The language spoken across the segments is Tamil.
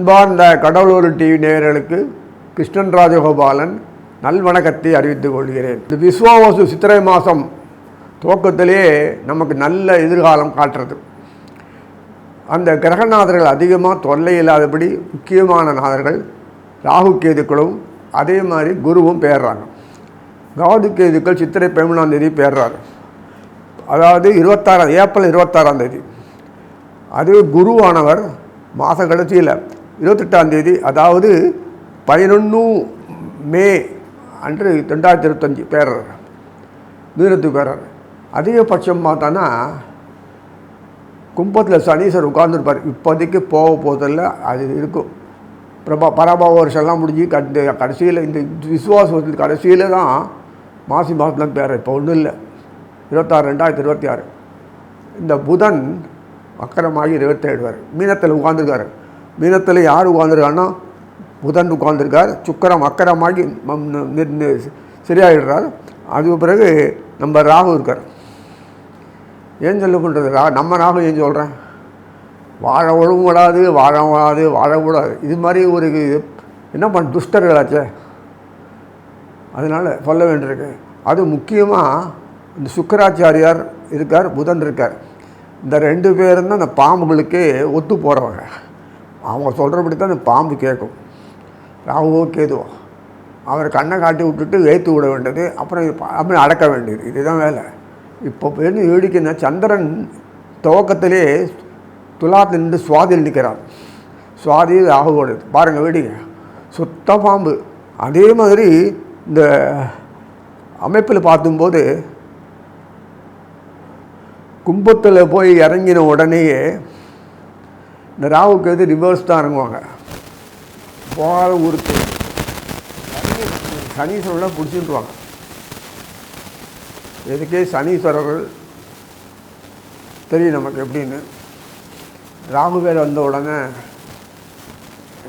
அன்பார்ந்த கடவுளூர் டிவி நேயர்களுக்கு கிருஷ்ணன் ராஜகோபாலன் நல்வணக்கத்தை அறிவித்துக் கொள்கிறேன். இந்த விஸ்வாவசு சித்திரை மாதம் துவக்கத்திலே நமக்கு நல்ல எதிர்காலம் காட்டுறது. அந்த கிரகநாதர்கள் அதிகமாக தொல்லை இல்லாதபடி முக்கியமான நாதர்கள் ராகு கேதுக்களும் அதே மாதிரி குருவும் பெயர்றாங்க. ராகு கேதுக்கள் சித்திரை 11ஆம் தேதி பெயர்றாரு, அதாவது ஏப்ரல் 26ஆம் தேதி. அதுவே குருவானவர் மாத கடைசியில் 28ஆம் தேதி, அதாவது 11 மே அன்று 2025 பேர்றார், மீனத்துக்கு பேர்றார். அதிகபட்சம் பார்த்தோன்னா கும்பத்தில் சனீஸ்வர் உட்கார்ந்துருப்பார். இப்போதைக்கு போக போதில்லை, அது இருக்கும். பராபவ வருஷம்லாம் முடிஞ்சு கடைசியில் இந்த விசுவாசத்தில் கடைசியில் தான் மாசி மாதம்லாம் பேர். இப்போ ஒன்றும் இல்லை, 26/2026 இந்த புதன் வக்கரமாகி 27 மீனத்தில் உட்காந்துருக்காரு. மீனத்தில் யார் உட்காந்துருக்காருன்னா புதன் உட்காந்துருக்கார். சுக்கரம் வக்கரமாகி சரியாகிடுறார். அதுக்கு பிறகு நம்ம ராகு இருக்கார். ஏன் சொல்லப்படுறது நம்ம ராகு ஏன் சொல்கிறேன், வாழவும் விடாது, வாழக்கூடாது. இது மாதிரி ஒரு என்ன பண்ண துஷ்டர்களாச்சே, அதனால் சொல்ல வேண்டியிருக்கு. அது முக்கியமாக இந்த சுக்கராச்சாரியார் இருக்கார், புதன் இருக்கார். இந்த 2 பேரும் தான் அந்த பாம்புகளுக்கு ஒத்து போகிறவங்க. அவங்க சொல்கிறபடி தான் அந்த பாம்பு கேட்கும். ராகுவோ கேதுவோ அவரை கண்ணை காட்டி விட்டுட்டு ஏற்று விட வேண்டியது, அப்புறம் அடக்க வேண்டியது. இதுதான் வேலை. இப்போ என்ன வேடிக்கைன்னா, சந்திரன் துவக்கத்திலே துலாத்தில் நின்று சுவாதியில் நிற்கிறார். சுவாதி ராகுவோடு பாருங்கள், வேடிக்கை சுத்த பாம்பு. அதே மாதிரி இந்த அமைப்பில் பார்க்கும்போது கும்பத்தில் போய் இறங்கின உடனேயே இந்த ராகுக்கு எது ரிவர்ஸ் தான் இறங்குவாங்க. போகாத ஊருக்கு சனீஸ்வரர்லாம் பிடிச்சிட்டுருவாங்க. இதுக்கே சனீஸ்வரர்கள் தெரியும் நமக்கு எப்படின்னு. ராகு பேர் வந்த உடனே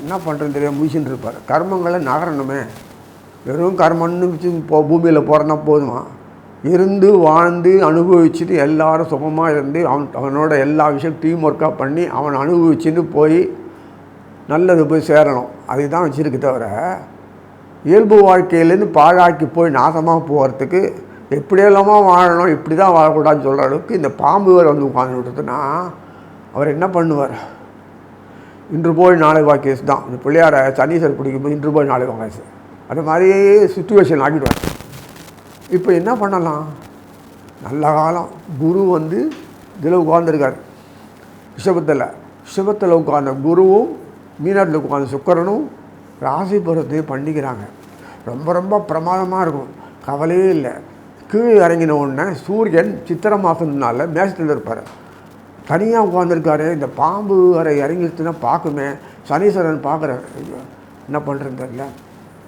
என்ன பண்ணுறதுன்னு தெரியாமல் முடிச்சுட்டு இருப்பார். கர்மங்களை நகரணுமே, வெறும் கர்மன்னு பூமியில் போகிறனா போதுமா, இருந்து வாழ்ந்து அனுபவிச்சுட்டு எல்லாரும் சுகமாக இருந்து அவனோட எல்லா விஷயம் டீம் ஒர்க்காக பண்ணி அவன் அனுபவிச்சுன்னு போய் நல்லது போய் சேரணும். அதுதான் வச்சுருக்கு. தவிர இயல்பு வாழ்க்கையிலேருந்து பாழாக்கி போய் நாசமாக போகிறதுக்கு எப்படியெல்லாமா வாழணும், இப்படி தான் வாழக்கூடாதுன்னு சொல்கிற அளவுக்கு இந்த பாம்பு வேறு வந்து உட்காந்து விட்டுதுன்னா அவர் என்ன பண்ணுவார்? இன்று போய் நாளை வாக்கேஸ் தான். இந்த பிள்ளையார சனீஸ்வர் பிடிக்கும்போது இன்று போய் நாளை வாக்கேஸ் அது மாதிரியே சுச்சுவேஷன் ஆக்கிடுவார். இப்போ என்ன பண்ணலாம்? நல்ல காலம். குரு வந்து இதில் உட்காந்துருக்கார், ரிஷபத்தில் உட்கார்ந்த குருவும் மீனத்தில் உட்கார்ந்த சுக்கரனும் ராசி பருவத்தையும் பண்ணிக்கிறாங்க. ரொம்ப ரொம்ப பிரமாதமாக இருக்கும், கவலையே இல்லை. கீழே இறங்கின உடனே சூரியன் சித்திரை மாதம்னால மேசத்தில் இருப்பார், தனியாக உட்காந்துருக்காரு. இந்த பாம்பு வரை இறங்கிடுச்சுன்னா பார்க்குமே, சனீஸ்வரன் பார்க்குறாரு, என்ன பண்ணுறது தெரியல,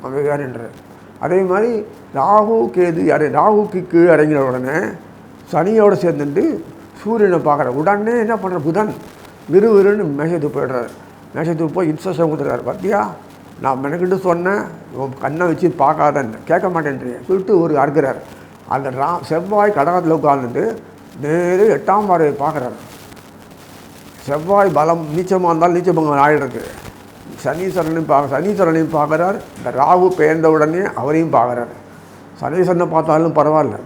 அவன் வேறுன்றார். அதே மாதிரி ராகு கேது ராகுக்கு கீழே இறங்கின உடனே சனியோடு சேர்ந்துட்டு சூரியனை பார்க்குற உடனே என்ன பண்ணுற, புதன் விறுவிறுன்னு மேஷத்துக்கு போய்டுறாரு. மேஷத்துக்கு போய் இன்ஸ்ட்ரக்ஷன் கொடுத்துருக்காரு. பார்த்தியா, நான் மெனக்கிட்டு சொன்னேன், கண்ணை வச்சு பார்க்காதன்னு, கேட்க மாட்டேன்றீங்க சொல்லிட்டு ஒரு அறுக்கிறார். அந்த செவ்வாய் கடகத்தில் உட்கார்ந்துட்டு நேரே 8ஆம் பார்வையை பார்க்குறாரு. செவ்வாய் பலம் நீச்சமாக இருந்தாலும் நீச்சபங்கம் ஆகிடுறது. சனீஸ்வரனையும் பார்க்குறார். இந்த ராகு பெயர்ந்த உடனே அவரையும் பார்க்குறார். சனீஸ்வரனை பார்த்தாலும் பரவாயில்ல,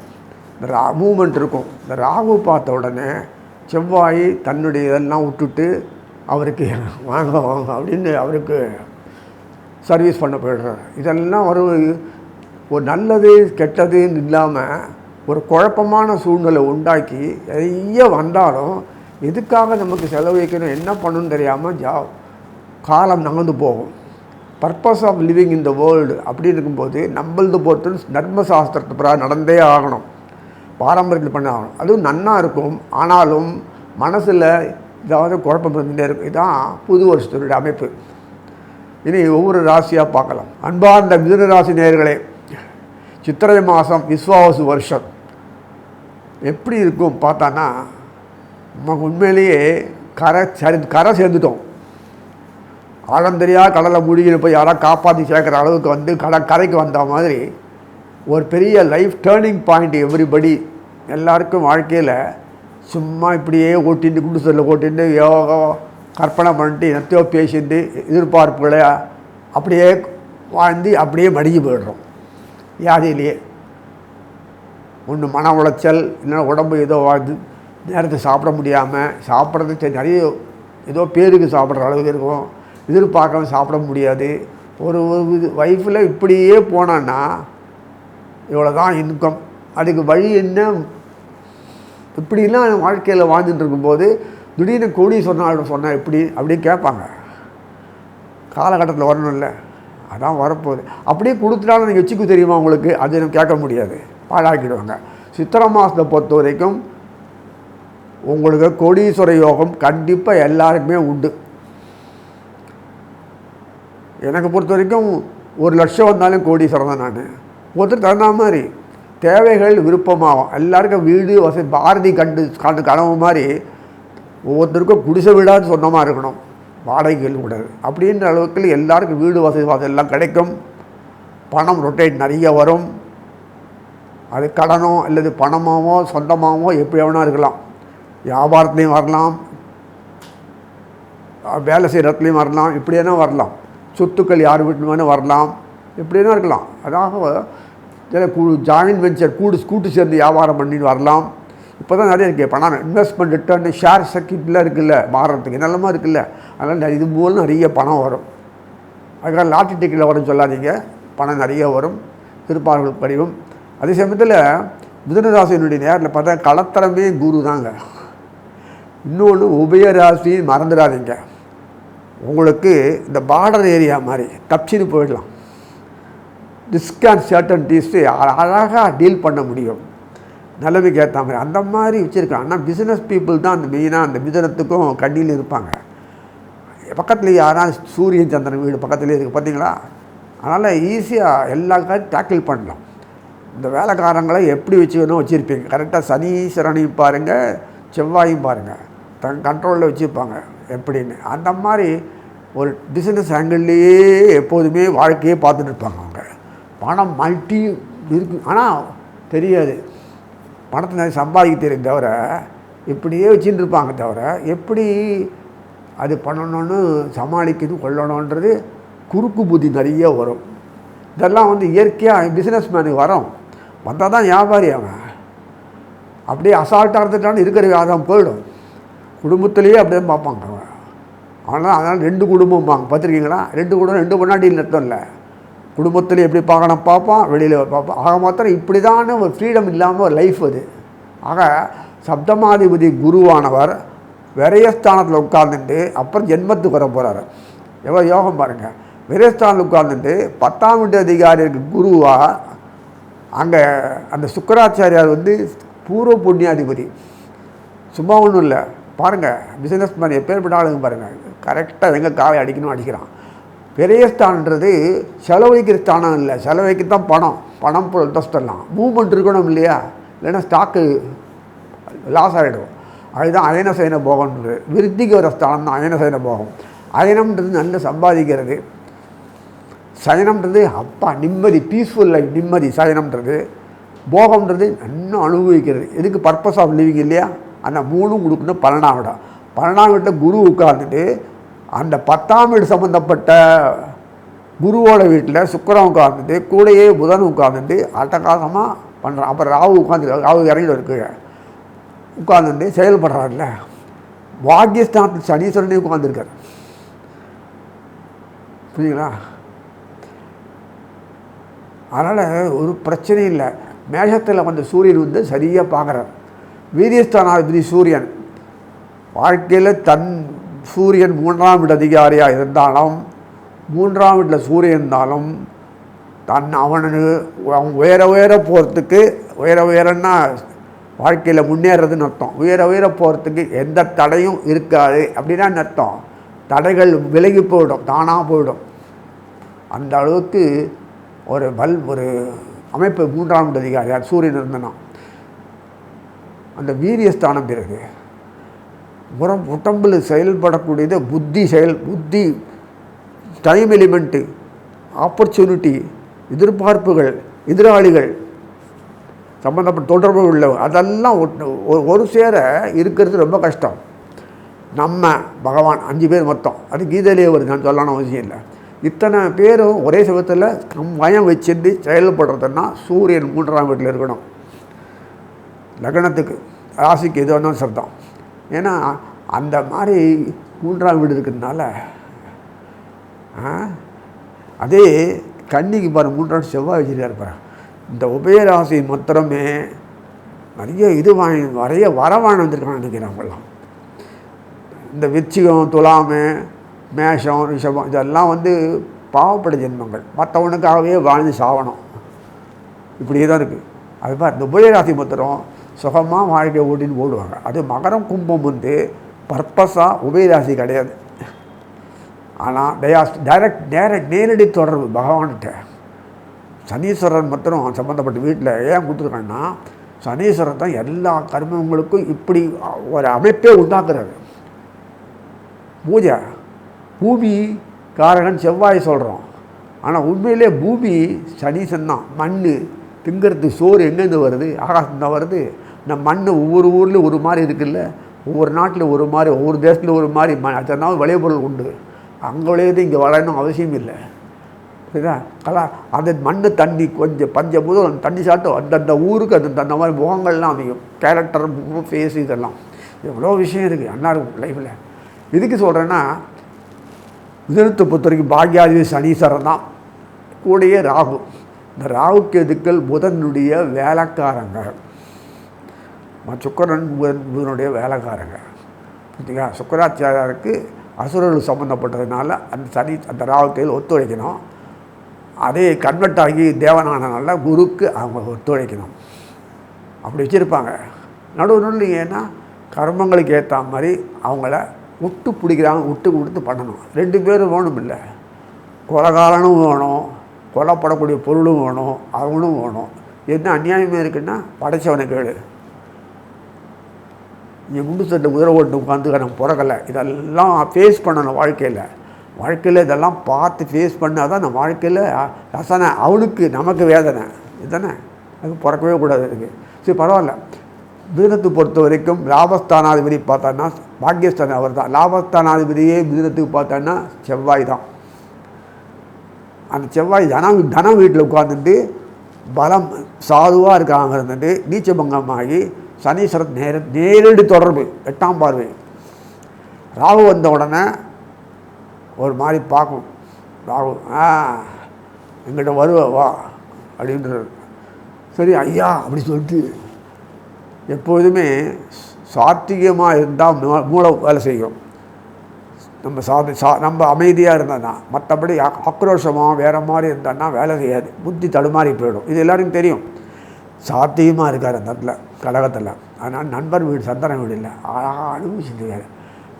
இந்த மூமெண்ட் இருக்கும். இந்த ராகு பார்த்த உடனே செவ்வாய் தன்னுடைய இதெல்லாம் விட்டுட்டு அவருக்கு வாங்க அப்படின்னு அவருக்கு சர்வீஸ் பண்ண போயிடுறார். இதெல்லாம் ஒரு நல்லது கெட்டதுன்னு இல்லாமல் ஒரு குழப்பமான சூழ்நிலை உண்டாக்கி நிறைய வந்தாலும் எதுக்காக நமக்கு செலவழிக்கணும், என்ன பண்ணணும்னு தெரியாமல் காலம் நகர்ந்து போகும். Purpose of living in the world அப்படின்னு இருக்கும்போது நம்மளது பொறுத்து தர்மசாஸ்திரத்தை பிறகு நடந்தே ஆகணும், பாரம்பரியத்தில் பண்ண ஆகணும். அதுவும் நன்னா இருக்கும். ஆனாலும் மனசில் ஏதாவது குழப்பம் இருந்துகிட்டே இருக்கும். இதுதான் புது வருஷத்தினுடைய அமைப்பு. இனி ஒவ்வொரு ராசியாக பார்க்கலாம். அன்பார்ந்த மிதுன ராசி நேயர்களே, சித்திரை மாதம் விஸ்வாவசு வருஷம் எப்படி இருக்கும் பார்த்தான்னா, நமக்கு உண்மையிலேயே கரை சேர்ந்துட்டோம். ஆழந்தெரியா கடலை மூழ்கின்னு போய் யாராவது காப்பாற்றி சேர்க்குற அளவுக்கு வந்து கரைக்கு வந்த மாதிரி ஒரு பெரிய லைஃப் டேர்னிங் பாயிண்ட். எவ்ரிபடி எல்லாருக்கும் வாழ்க்கையில் சும்மா இப்படியே ஓட்டிட்டு குடிசலில் ஓட்டிட்டு யோகா கற்பனை பண்ணிட்டு என்னத்தையோ பேசிட்டு எதிர்பார்ப்புகளை அப்படியே வாழ்ந்து அப்படியே மடிஞ்சு போயிடுறோம் வியாதியிலேயே. ஒன்று மன உளைச்சல், இல்லைன்னா உடம்பு ஏதோ வாழ்ந்து நேரத்தை சாப்பிட முடியாமல் சாப்பிட்றது நிறைய ஏதோ பேருக்கு சாப்பிட்ற அளவுக்கு இருக்கும், எதிர்பார்க்காம சாப்பிட முடியாது. ஒரு வைஃபில் இப்படியே போனான்னா இவ்வளோ தான் இன்கம், அதுக்கு வழி என்ன? இப்படிலாம் வாழ்க்கையில் வாழ்ந்துட்டு இருக்கும்போது திடீர்னு கோடி சொன்னால் எப்படி அப்படின்னு கேட்பாங்க. காலகட்டத்தில் வரணும் இல்லை, அதான் வரப்போகுது. அப்படியே கொடுத்துட்டாலும் நீங்கள் வச்சுக்க தெரியுமா உங்களுக்கு? அது எனக்கு கேட்க முடியாது, பாழாக்கிடுவாங்க. சித்திரை மாதத்தை பொறுத்த வரைக்கும் உங்களுக்கு கோடீஸ்வர யோகம் கண்டிப்பாக எல்லாருக்குமே உண்டு. எனக்கு பொறுத்த வரைக்கும் 1,00,000 வந்தாலும் கோடீஸ்வரம் தான். நான் ஒருத்தர் தகுந்த மாதிரி தேவைகள் விருப்பமாகும். எல்லாருக்கும் வீடு வசதி, பாரதி கண்டு கனவு மாதிரி ஒவ்வொருத்தருக்கும் குடிசை வீடாக சொந்தமாக இருக்கணும், வாடகைகள் கூடாது. அப்படின்ற அளவுக்கு எல்லாருக்கும் வீடு வசதி எல்லாம் கிடைக்கும். பணம் ரொட்டேட் நிறைய வரும். அது கடனோ அல்லது பணமாகவோ சொந்தமாகவோ எப்படி வேணா இருக்கலாம். வியாபாரத்துலேயும் வரலாம், வேலை செய்கிற இடத்துலையும் வரலாம், இப்படியானா வரலாம். சொத்துக்கள் யார் வீட்டு வேணும் வரலாம், எப்படின்னா இருக்கலாம். அதாக ஜாயின்ட் வெஞ்சர் கூட்டு சேர்ந்து வியாபாரம் பண்ணிட்டு வரலாம். இப்போ தான் நிறைய இருக்குது பணம், இன்வெஸ்ட்மெண்ட் ரிட்டர்ன், ஷேர் சர்க்கிட்லாம் இருக்குல்ல, மாறுறதுக்கு நல்லமாக இருக்குல்ல. அதனால் இது மூலம் நிறைய பணம் வரும். அதுக்காக லாட்ரி டிக்கெட்டில் வரும்னு சொல்லாதீங்க, பணம் நிறைய வரும், திருப்பார்கள் படிவும். அதே சமயத்தில் மிதுனராசியினுடைய நேரில் பார்த்தா கலத்தரமே குரு தாங்க. இன்னொன்று உபயராசி மறந்துடாதீங்க. உங்களுக்கு இந்த பார்டர் ஏரியா மாதிரி தப்பிச்சின்னு போயிடலாம். ரிஸ்க் அண்ட் சர்டன்டிஸு அழகாக டீல் பண்ண முடியும், நிலைமைக்கு ஏற்ற மாதிரி அந்த மாதிரி வச்சுருக்காங்க. ஆனால் பிஸ்னஸ் பீப்புள் தான் அந்த மெயினாக அந்த மிதுனத்துக்கும் கண்ணியில் இருப்பாங்க. பக்கத்துலேயே யாராவது சூரியன் சந்திரன் வீடு பக்கத்துலேயே இருக்குது பார்த்தீங்களா. அதனால் ஈஸியாக எல்லா காரையும் டேக்கிள் பண்ணலாம். இந்த வேலைக்காரங்களை எப்படி வச்சுக்கணும் வச்சுருப்பீங்க. கரெக்டாக சனீஸ்வரனையும் பாருங்கள், செவ்வாயும் பாருங்கள், தன் கண்ட்ரோலில் வச்சுருப்பாங்க எப்படின்னு. அந்த மாதிரி ஒரு பிஸ்னஸ் ஆங்கிள்லேயே எப்போதுமே வாழ்க்கையே பார்த்துட்டு இருப்பாங்க. அவங்க பணம் மல்டி இருக்குது, ஆனால் தெரியாது. பணத்தை நிறைய சம்பாதிக்க தெரியும் தவிர இப்படியே வச்சுட்டு இருப்பாங்க தவிர எப்படி அது பண்ணணும்னு சமாளிக்கணும் கொள்ளணுன்றது குறுக்கு புத்தி நிறைய வரும். இதெல்லாம் இயற்கையாக பிஸ்னஸ் மேனுக்கு வரும். வந்தால் தான் வியாபாரி. அவன் அப்படியே அசால்ட்டாக இருந்துட்டான்னு இருக்கிற வியாபாரம் போயிடும். குடும்பத்திலேயே அப்படியே பார்ப்பாங்க அவன். அதனால் 2 குடும்பம்பாங்க, பார்த்துருக்கீங்களா? 2 குடும்பம் 2 பொண்டாட்டின்னு அர்த்தம் இல்லை. குடும்பத்தில் எப்படி பார்க்கணும் பார்ப்பான், வெளியில் பார்ப்பான். ஆக மாத்திரம் இப்படி தானே ஒரு ஃப்ரீடம் இல்லாமல் ஒரு லைஃப் அது. ஆக சப்தமாதிபதி குருவானவர் விரயஸ்தானத்தில் உட்கார்ந்துட்டு அப்புறம் ஜென்மத்துக்கு வர போகிறாரு. எவ்வளோ யோகம் பாருங்கள். விரயஸ்தானத்தில் உட்கார்ந்துட்டு 10ஆம் வீட்டு அதிகாரி குருவாக அங்கே அந்த சுக்கராச்சாரியார் பூர்வ புண்ணியாதிபதி. சும்மா ஒன்றும் இல்லை பாருங்கள். பிஸ்னஸ் மேன் எப்பேற்பட்ட ஆளுங்க பாருங்கள், கரெக்டாக எங்கே காவை அடிக்கிறான். விரயஸ்தானன்றது செலவழிக்கிற ஸ்தானம் இல்லை, செலவழிக்கத்தான் பணம் தஸ்தரலாம். மூவ்மெண்ட் இருக்கணும் இல்லையா, இல்லைன்னா ஸ்டாக்கு லாஸ் ஆகிடும். அதுதான் அயன சயன போகம்ன்றது. விருத்திக்கு வர ஸ்தானம் தான் அயன சயன போகம். அயனம்ன்றது நல்ல சம்பாதிக்கிறது, சயனம்ன்றது அப்பா நிம்மதி, பீஸ்ஃபுல் லைஃப் நிம்மதி. சயனம்ன்றது போகம்ன்றது இன்னும் அனுபவிக்கிறது. எதுக்கு பர்பஸ் ஆஃப் லிவிங் இல்லையா. அந்த 3 கொடுக்கணும். 12ஆம் இடம், 12ஆம் வீட்டில் குரு உட்கார்ந்துட்டு அந்த 10ஆம் வீடு சம்மந்தப்பட்ட குருவோட வீட்டில் சுக்கிரன் உட்கார்ந்துட்டு கூடையே புதன் உட்கார்ந்துட்டு அட்டகாசமாக பண்ணுறான். அப்புறம் ராகு இறங்கிட்டு இருக்கு உட்கார்ந்துட்டு செயல்படுறாருல்ல. பாக்கியஸ்தானத்தில் சனீஸ்வரனே உட்கார்ந்துருக்கார். புரியுங்களா? அதனால் ஒரு பிரச்சனையும் இல்லை. மேஷத்தில் சூரியன் சரியாக பார்க்குறார். வீரியஸ்தானாதிபதி சூரியன் வாழ்க்கையில் சூரியன் 3ஆம் வீடு அதிகாரியாக இருந்தாலும் 3ஆம் வீட்டில் சூரியன் இருந்தாலும் அவனுக்கு உயர போகிறதுக்கு உயரன்னா வாழ்க்கையில் முன்னேறதுன்னு அர்த்தம். உயர போகிறதுக்கு எந்த தடையும் இருக்காது அப்படின்னா அர்த்தம். தடைகள் விலகி போயிடும், தானாக போயிடும். அந்த அளவுக்கு ஒரு அமைப்பு 3ஆம் வீடு அதிகாரியார் சூரியன் இருந்தனா. அந்த வீரியஸ்தானம் பிறகு உடம்பில் செயல்படக்கூடியது புத்தி, டைம் எலிமெண்ட்டு, ஆப்பர்ச்சுனிட்டி, எதிர்பார்ப்புகள், எதிராளிகள் சம்மந்தப்பட்ட தொடர்பு உள்ள அதெல்லாம் ஒரு சேர இருக்கிறது ரொம்ப கஷ்டம். நம்ம பகவான் 5 பேர் மொத்தம். அது கீதையிலே வருது, நான் சொல்லணும் அவசியம் இல்லை. இத்தனை பேரும் ஒரே சமயத்தில் பயம் வச்சுட்டு செயல்படுறதுன்னா சூரியன் 3ஆம் வீட்டில் இருக்கணும். லக்னத்துக்கு ராசிக்கு எது வேணாலும் சப்தம். ஏன்னா அந்த மாதிரி 3ஆம் வீடு இருக்கிறதுனால அதே கன்னிக்கு பாரு 3ஆம் செவ்வாய் வச்சுருக்காரு பாரு. இந்த உபயராசி மாத்திரமே நிறைய இது நிறைய வரவான வந்திருக்கான்னு நினைக்கிறாங்களாம். இந்த விருச்சிகம், துலாமு, மேஷம், ரிஷபம் இதெல்லாம் பாவப்பட்ட ஜென்மங்கள். மற்றவனுக்காகவே வாழ்ந்து சாவணும், இப்படியே தான் இருக்குது. அது மாதிரி இந்த உபயராசி மாத்திரம் சுகமாக வாழ்க்கை ஓட்டின்னு ஓடுவாங்க. அது மகரம் கும்பம் பர்பஸாக உபயராசி கிடையாது. ஆனால் டைரக்ட் நேரடி தொடர்பு பகவான்கிட்ட. சனீஸ்வரன் மாத்திரம் சம்மந்தப்பட்ட வீட்டில் ஏன் கொடுத்துருக்காங்கன்னா, சனீஸ்வரன் தான் எல்லா கர்மங்களுக்கும் இப்படி ஒரு அமைப்பே உண்டாக்குறாரு. பூஜை பூமி காரகன் செவ்வாய் சொல்கிறோம், ஆனால் உண்மையிலே பூமி சனீசன் தான். மண் திங்கிறது சோறு எங்கேருந்து வருது? ஆகாசம்தான் வருது. நம்ம மண் ஒவ்வொரு ஊர்லேயும் ஒரு மாதிரி இருக்குல்ல, ஒவ்வொரு நாட்டில் ஒரு மாதிரி, ஒவ்வொரு தேசத்தில் ஒரு மாதிரி அத்தனை விளைபொருள் உண்டு. அங்கே விளையாது இங்கே வளரணும் அவசியம் இல்லை. புரியுதா? அந்த மண் தண்ணி கொஞ்சம் பஞ்சபூதம் தண்ணி சாப்பிட்டோம் அந்தந்த ஊருக்கு அந்த மாதிரி முகங்கள்லாம் அமையும். கேரக்டர், ஃபேஸ், இதெல்லாம் எவ்வளோ விஷயம் இருக்குது அண்ணா இருக்கும் லைஃப்பில். எதுக்கு சொல்கிறேன்னா, மிதுனத்தை பொறுத்த வரைக்கும் பாக்யாதிபதி சனீஸ்வரன் தான், கூடயே ராகு. இந்த ராகுக்கு எதுக்கள் புதனுடைய வேலைக்காரங்க, சுக்கரன் புதனுடைய வேலைக்காரங்க. பார்த்தீங்களா? சுக்கராச்சாரியாருக்கு அசுரர்கள் சம்மந்தப்பட்டதுனால அந்த ராகுக்கையில் ஒத்துழைக்கணும். அதே கன்வெர்ட் ஆகி தேவனானனால குருக்கு அவங்க ஒத்துழைக்கணும். அப்படி வச்சுருப்பாங்க. நடுவில் ஏன்னா கர்மங்களுக்கு ஏற்ற மாதிரி அவங்கள விட்டு பிடிக்கிறாங்க, விட்டு கொடுத்து பண்ணணும். 2 பேரும் வேணும் இல்லை, கொலைகாரனும் வேணும், கொலைப்படக்கூடிய பொருளும் வேணும், அவங்களும் வேணும். என்ன அநியாயமே இருக்குன்னா, படைச்சவனை கேளு. நீ குண்டு சட்டை குதிரை ஓட்டு உட்காந்து நம்ம பிறக்கலை. இதெல்லாம் ஃபேஸ் பண்ணணும் வாழ்க்கையில் இதெல்லாம் பார்த்து ஃபேஸ் பண்ணால் தான் நம்ம வாழ்க்கையில் ரசனை. அவனுக்கு நமக்கு வேதனை இதுதானே, அது பிறக்கவே கூடாது. இருக்குது சரி பரவாயில்ல. மிதுனத்தை பொறுத்த வரைக்கும் லாபஸ்தானாதிபதி பார்த்தான்னா பாக்கியஸ்தான அவர் தான். லாபஸ்தானாதிபதியே மிதுனத்துக்கு பார்த்தான்னா செவ்வாய் தான். அந்த செவ்வாய் தனம் வீட்டில் உட்காந்துட்டு பலம் சாதுவாக இருக்காங்க இருந்துட்டு நீச்சபங்கமாகி சனீஸ்வரன் நேரடி தொடர்பு 8ஆம் பார்வை. ராகு வந்த உடனே ஒரு மாதிரி பார்க்கும். ராகு எங்கிட்ட வா அப்படின்றது. சரி ஐயா அப்படி சொல்லிட்டு எப்பொழுதுமே சாத்திகமாக இருந்தால் மூளை வேலை செய்யும். நம்ம அமைதியாக இருந்தோன்னா, மற்றபடி ஆக்ரோஷமாக வேறு மாதிரி இருந்தோன்னா வேலை செய்யாது, புத்தி தடுமாறி போயிடும். இது எல்லோருக்கும் தெரியும். சாத்தியமாக இருக்கார் அந்த இடத்துல கடகத்தில். அதனால் நண்பர் வீடு சந்தன வீடு இல்லை, அழகாக அனுபவிச்சுட்டு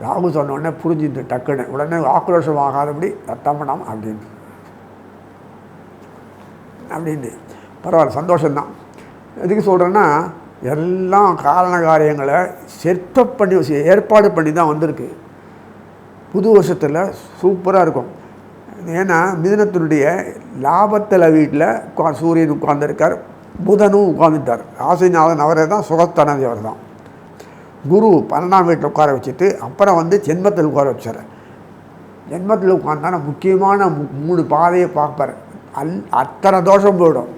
ராகு சொன்ன உடனே புரிஞ்சுட்டு டக்குன்னு உடனே ஆக்ரோஷம் ஆகாதபடி ரத்தம் பண்ணாமல் அப்படின்னு பரவாயில்ல, சந்தோஷம்தான். எதுக்கு சொல்கிறேன்னா, எல்லாம் காரண காரியங்களை செட்டப் பண்ணி ஏற்பாடு பண்ணி தான் வந்திருக்கு. புது வருஷத்தில் சூப்பராக இருக்கும். ஏன்னா மிதுனத்தினுடைய லாபத்தில் வீட்டில் சூரியன் உட்கார்ந்துருக்கார், புதனும் உட்கார்ந்துட்டார். ஆசைநாதன் அவரே தான், சுகஸ்தானதி அவர் தான். குரு 12ஆம் வீட்டில் உட்கார வச்சுட்டு அப்புறம் ஜென்மத்தில் உட்கார வச்சார். ஜென்மத்தில் உட்கார்ந்தான முக்கியமான 3 பாதையை பார்ப்பார். அத்தனை தோஷம் போயிடும்.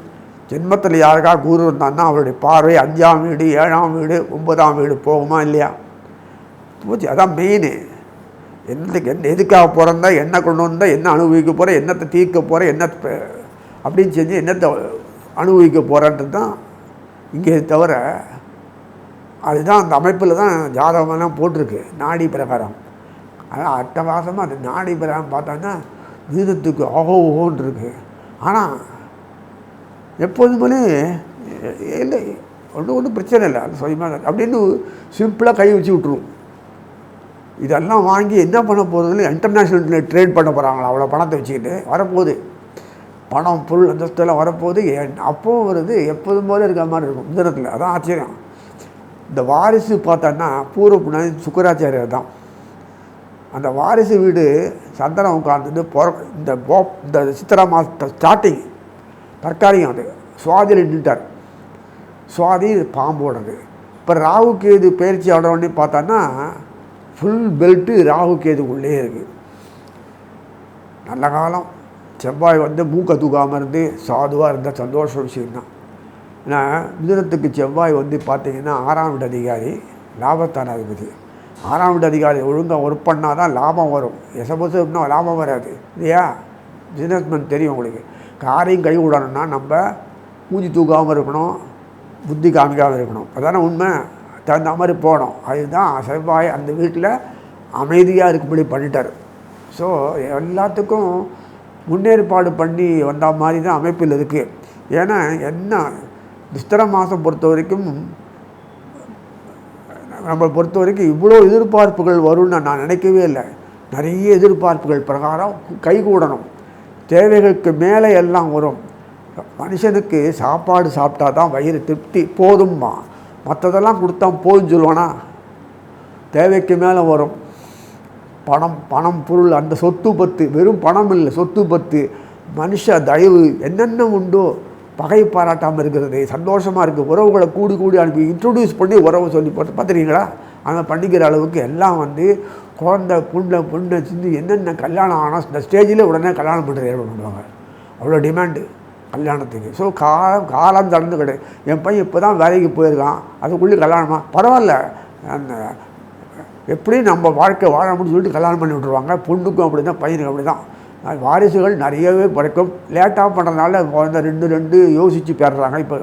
ஜென்மத்தில் யாருக்காக குரு இருந்தான்னா அவருடைய பார்வை 5ஆம் வீடு, 7ஆம் வீடு, 9ஆம் வீடு போகுமா இல்லையா? போச்சு. அதான் மெயினு. எதுக்காக பிறந்தா, என்ன கொண்டு வந்தால், என்ன அனுபவிக்க போகிற, என்னத்தை தீர்க்க போகிற, என்ன அப்படின்னு செஞ்சு என்னத்தை அனுபவிக்க போகிறன்றது தான் இங்கே. தவிர அதுதான் அந்த அமைப்பில் தான் ஜாதகமெல்லாம் போட்டிருக்கு நாடி பிரகாரம். ஆனால் அட்டவாசமாக அந்த நாடி பிரகாரம் பார்த்தோன்னா வீதத்துக்கு ஓஹோன்னு இருக்குது. ஆனால் எப்போதுமே இல்லை, ஒன்றும் பிரச்சனை இல்லை, அது சுயமாக அப்படின்னு சிம்பிளாக கை வச்சு விட்ருவோம். இதெல்லாம் வாங்கி என்ன பண்ண போகிறதுன்னு இன்டர்நேஷ்னல் ட்ரேட் பண்ண போகிறாங்களா? அவ்வளோ பணத்தை வச்சுக்கிட்டு வரப்போகுது. பணம் பொருள் அந்தஸ்தெல்லாம் வரப்போகுது. அப்போவும் வருது, எப்போதும் போல இருக்கிற மாதிரி இருக்கும் மிதுனத்தில். அதான் ஆச்சரியம். இந்த வாரிசு பார்த்தோன்னா பூர்வ புண்ணாதி சுக்கராச்சாரியர் தான். அந்த வாரிசு வீடு சந்தனம் உட்காந்துட்டு இந்த சித்திரா மாதத்தை ஸ்டார்டிங் தற்காலிகம். அது சுவாதியில் நின்றுட்டார். சுவாதி பாம்போடது. இப்போ ராகுக்கு இது பயிற்சி ஆட வேண்டி பார்த்தோன்னா ஃபுல் பெல்ட்டு ராகு கேதுக்குள்ளே இருக்குது. நல்ல காலம். செவ்வாய் வந்து மூக்கை தூக்காமல் இருந்து சாதுவாக இருந்தால் சந்தோஷ விஷயம்தான். ஏன்னா மிதுனத்துக்கு செவ்வாய் வந்து பார்த்திங்கன்னா 6ஆம் வீட்டு அதிகாரி, லாபத்தான அதிபதி. 6ஆம் வீட்டு அதிகாரி ஒழுங்காக ஒர்க் பண்ணால் தான் லாபம் வரும். சப்போஸ் இன்னும் லாபம் வராது இல்லையா? பிஸ்னஸ்மேன் தெரியும் உங்களுக்கு. காரையும் கை விடணும்னா நம்ம மூஞ்சி தூக்காமல் இருக்கணும், புத்தி காமிக்காமல் இருக்கணும். அதானே உண்மை. தகுந்த மாதிரி போகணும். அதுதான் செவ்வாய் அந்த வீட்டில் அமைதியாக இருக்கும்படி பண்ணிட்டார். ஸோ எல்லாத்துக்கும் முன்னேற்பாடு பண்ணி வந்த மாதிரி தான் அமைப்பில் இருக்குது. ஏன்னா என்ன துஸ்தர மாதம் பொறுத்த வரைக்கும் நம்மளை பொறுத்த வரைக்கும் இவ்வளோ எதிர்பார்ப்புகள் வரும்னு நான் நினைக்கவே இல்லை. நிறைய எதிர்பார்ப்புகள் பிரகாரம் கைகூடணும். தேவைகளுக்கு மேலே எல்லாம் வரும். மனுஷனுக்கு சாப்பாடு சாப்பிட்டா தான் வயிறு திருப்தி போதும்மா. மற்றதெல்லாம் கொடுத்தா போதுன்னு சொல்லுவானா? தேவைக்கு மேலே வரும். பணம் பொருள், அந்த சொத்து பத்து, வெறும் பணம் இல்லை, சொத்து பத்து, மனுஷ தயவு, என்னென்ன உண்டோ. பகை பாராட்டாமல் இருக்கிறது, சந்தோஷமாக இருக்குது. உறவுகளை கூடி அனுப்பி இன்ட்ரடியூஸ் பண்ணி உறவு சொல்லி பார்த்துருக்கீங்களா? அந்த பண்ணிக்கிற அளவுக்கு எல்லாம் வந்து குழந்தை பொண்ணை சிந்து என்னென்ன கல்யாணம் ஆனால் இந்த ஸ்டேஜில் உடனே கல்யாணம் பண்ணுறது ஏற்பாடு பண்ணுவாங்க. அவ்வளோ டிமாண்டு கல்யாணத்துக்கு. ஸோ காலம் தடந்து கிடையாது. என் பையன் இப்போ தான் வேலைக்கு போயிருக்கான், அதுக்குள்ளே கல்யாணமா? பரவாயில்ல, அந்த எப்படி நம்ம வாழ்க்கை வாழ முடியும்னு சொல்லிட்டு கல்யாணம் பண்ணி விட்ருவாங்க. பொண்ணுக்கும் அப்படி தான், பையனுக்கும் அப்படி தான். வாரிசுகள் நிறையவே பிறக்கும். லேட்டாக பண்ணுறதுனால குழந்தை ரெண்டு யோசித்து பெறுறாங்க. இப்போ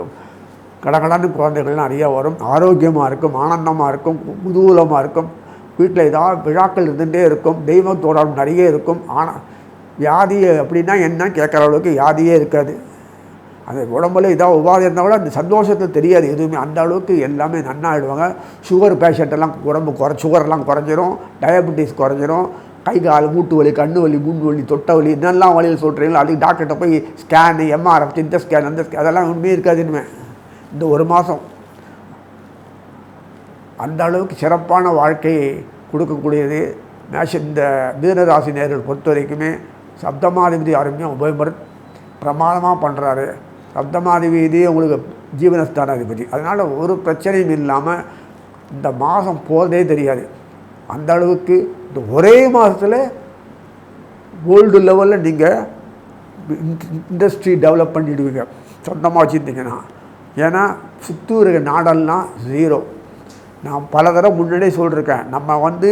கடகடான்னு குழந்தைகள் நிறையா வரும். ஆரோக்கியமாக இருக்கும், ஆனந்தமாக இருக்கும், குதூகலமாக இருக்கும். வீட்டில் ஏதாவது விழாக்கள் இருந்துகிட்டே இருக்கும். தெய்வத்தோட நிறைய இருக்கும். ஆனால் வியாதி அப்படின்னா என்ன கேட்குற அளவுக்கு வியாதியே இருக்காது. அந்த உடம்புல ஏதாவது உபாதை இருந்தால் கூட அந்த சந்தோஷத்தை தெரியாது எதுவுமே. அந்த அளவுக்கு எல்லாமே நன்னாகிடுவாங்க. சுகர் பேஷண்ட்டெல்லாம் உடம்பு சுகரெல்லாம் குறைஞ்சிரும், டயபெட்டிஸ் குறைஞ்சிரும், கை கால் மூட்டு வலி, கண்ணு வலி, மூண்டு வலி, தொட்ட வலி, இதெல்லாம் வழியில் சொல்கிறீங்களோ அதுக்கு டாக்டர்கிட்ட போய் ஸ்கேனு, எம்ஆர்எஃப், இந்த ஸ்கேன், அந்த ஸ்கேன், அதெல்லாம் உண்மையே இருக்காது இனிமேல். இந்த ஒரு மாதம் அந்த அளவுக்கு சிறப்பான வாழ்க்கையை கொடுக்கக்கூடியது இந்த மிதுனராசி நேயர்கள் பொறுத்த வரைக்குமே. சப்தமாதிபதி அருமையாக உபயமர் பிரமாதமாக பண்ணுறாரு. சப்தமாதிபதி உங்களுக்கு ஜீவனஸ்தான அதிபதி. அதனால் ஒரு பிரச்சனையும் இல்லாமல் இந்த மாதம் போகிறதே தெரியாது. அந்த அளவுக்கு இந்த ஒரே மாதத்தில் வேர்ல்டு லெவலில் நீங்கள் இண்டஸ்ட்ரி டெவலப் பண்ணிவிடுவீங்க சொந்தமாக வச்சுருந்தீங்கன்னா. ஏன்னா சுற்றி நாடெல்லாம் 0. நான் பல தடவை முன்னாடியே சொல்லியிருக்கேன். நம்ம வந்து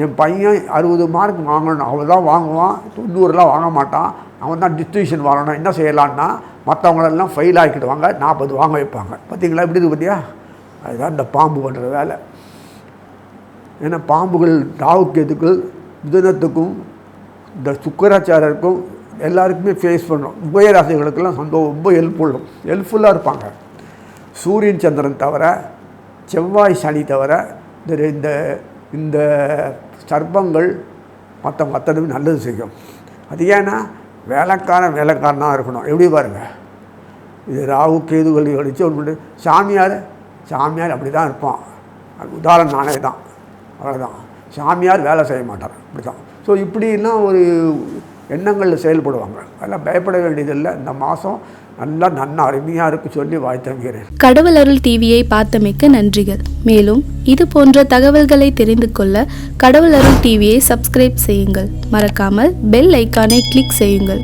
என் பையன் 60 மார்க் வாங்கணும், அவன் தான் வாங்குவான், 90 வாங்க மாட்டான். அவன் தான் டிஸ்ட்ரிபியூஷன் வாங்கணும். என்ன செய்யலான்னா மற்றவங்களெல்லாம் ஃபெயில் ஆக்கிடுவாங்க, 40 வாங்க வைப்பாங்க. பார்த்தீங்களா எப்படி இருக்குது பார்த்தியா? அதுதான் இந்த பாம்பு பண்ணுற வேலை. ஏன்னா பாம்புகள் ராகுக்கேதுக்கள் மிதுனத்துக்கும் இந்த சுக்கராச்சாரருக்கும் எல்லாருக்குமே ஃபேஸ் பண்ணும். உபயராசிகளுக்கெல்லாம் ரொம்ப ஹெல்ப்ஃபுல்லாக இருப்பாங்க. சூரியன் சந்திரன் தவிர, செவ்வாய் சனி தவிர இந்த இந்த சர்ப்பங்கள் மற்றவங்க அத்தனையும் நல்லது செய்யும். அது ஏன்னா வேலைக்காரனாக இருக்கணும். எப்படி பாருங்கள், இது ராகு கேதுகள் அடித்து ஒன்று. சாமியார் அப்படி தான் இருப்பான். அது உதாரணம் நானே தான், அவ்வளோதான். சாமியார் வேலை செய்ய மாட்டார், இப்படி தான். ஸோ இப்படிலாம் ஒரு எண்ணங்களில் செயல்படுவாங்க. அதெல்லாம் பயப்பட வேண்டியதில்லை. இந்த மாதம் நல்லா அருமையாக இருக்கு சொல்லி வாழ்த்துகிறேன். கடவுள் அருள் டிவியை பார்த்தமைக்கு நன்றிகள். மேலும் இது போன்ற தகவல்களை தெரிந்து கொள்ள கடவுள் அருள் டிவியை சப்ஸ்கிரைப் செய்யுங்கள். மறக்காமல் பெல் ஐக்கானை கிளிக் செய்யுங்கள்.